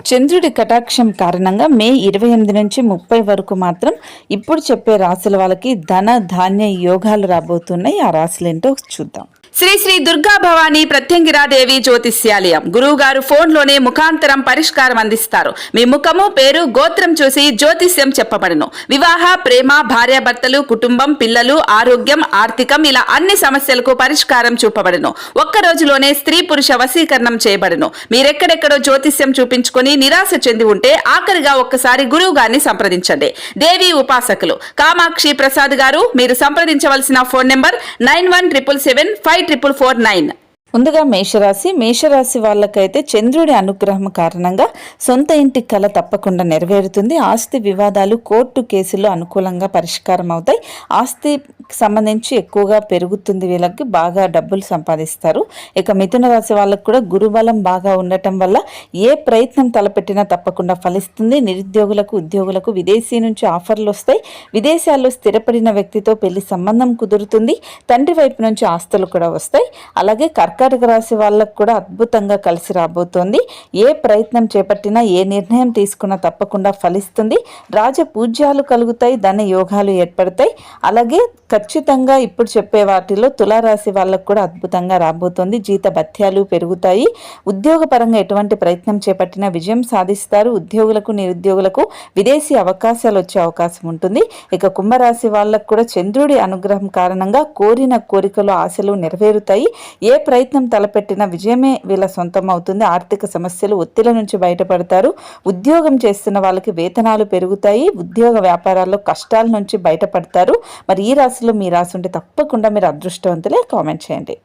చంద్రుడి కటాక్షం కారణంగా మే 28 నుంచి 30 వరకు మాత్రం ఇప్పుడు చెప్పే రాశుల వాళ్ళకి ధన ధాన్య యోగాలు రాబోతున్నాయి. ఆ రాశులేంటో చూద్దాం. శ్రీ శ్రీ దుర్గా భవానీ ప్రత్యంగిరాదేవి జ్యోతిష్యాలయం. గురువు గారు ఫోన్ లోనే ముఖాంతరం పరిష్కారం అందిస్తారు. మీ ముఖము, పేరు, గోత్రం చూసి జ్యోతిష్యం చెప్పబడును. వివాహ, ప్రేమ, భార్యాభర్తలు, కుటుంబం, పిల్లలు, ఆరోగ్యం, ఆర్థికం ఇలా అన్ని సమస్యలకు పరిష్కారం చూపబడును. ఒక్క రోజులోనే స్త్రీ పురుష వశీకరణం చేయబడును. మీరెక్కడెక్కడో జ్యోతిష్యం చూపించుకొని నిరాశ చెంది ఉంటే ఆఖరిగా ఒక్కసారి గురువు గారిని సంప్రదించండి. దేవి ఉపాసకులు కామాక్షి ప్రసాద్ గారు. మీరు సంప్రదించవలసిన ఫోన్ నెంబర్ 9177754449. ముందుగా మేషరాశి వాళ్ళకైతే చంద్రుడి అనుగ్రహం కారణంగా సొంత ఇంటి కల తప్పకుండా నెరవేరుతుంది. ఆస్తి వివాదాలు కోర్టు కేసులు అనుకూలంగా పరిష్కారం అవుతాయి. ఆస్తి సంబంధించి ఎక్కువగా పెరుగుతుంది. వీళ్ళకి బాగా డబ్బులు సంపాదిస్తారు. ఇక మిథున రాశి వాళ్ళకు కూడా గురుబలం బాగా ఉండటం వల్ల ఏ ప్రయత్నం తలపెట్టినా తప్పకుండా ఫలిస్తుంది. నిరుద్యోగులకు, ఉద్యోగులకు విదేశీ నుంచి ఆఫర్లు వస్తాయి. విదేశాల్లో స్థిరపడిన వ్యక్తితో పెళ్లి సంబంధం కుదురుతుంది. తండ్రి వైపు నుంచి ఆస్తులు కూడా వస్తాయి. అలాగే కర్కాటక రాశి వాళ్ళకు కూడా అద్భుతంగా కలిసి రాబోతోంది. ఏ ప్రయత్నం చేపట్టినా, ఏ నిర్ణయం తీసుకున్నా తప్పకుండా ఫలిస్తుంది. రాజ పూజ్యాలు కలుగుతాయి. ధన యోగాలు ఏర్పడతాయి. అలాగే ఖచ్చితంగా ఇప్పుడు చెప్పే వాటిలో తులారాశి వాళ్ళకు కూడా అద్భుతంగా రాబోతోంది. జీత భత్యాలు పెరుగుతాయి. ఉద్యోగపరంగా ఎటువంటి ప్రయత్నం చేపట్టినా విజయం సాధిస్తారు. ఉద్యోగులకు, నిరుద్యోగులకు విదేశీ అవకాశాలు వచ్చే అవకాశం ఉంటుంది. ఇక కుంభరాశి వాళ్ళకు కూడా చంద్రుడి అనుగ్రహం కారణంగా కోరిన కోరికలు, ఆశలు నెరవేరుతాయి. ఏ ప్రయత్నం తలపెట్టిన విజయమే వీళ్ళ సొంతం అవుతుంది. ఆర్థిక సమస్యలు, ఒత్తిళ్ల నుంచి బయటపడతారు. ఉద్యోగం చేస్తున్న వాళ్ళకి వేతనాలు పెరుగుతాయి. ఉద్యోగ వ్యాపారాల్లో కష్టాల నుంచి బయటపడతారు. మరి ఈ రాశిలో మీ రాశి ఉంటే తప్పకుండా మీరు అదృష్టవంతులే. కామెంట్ చేయండి.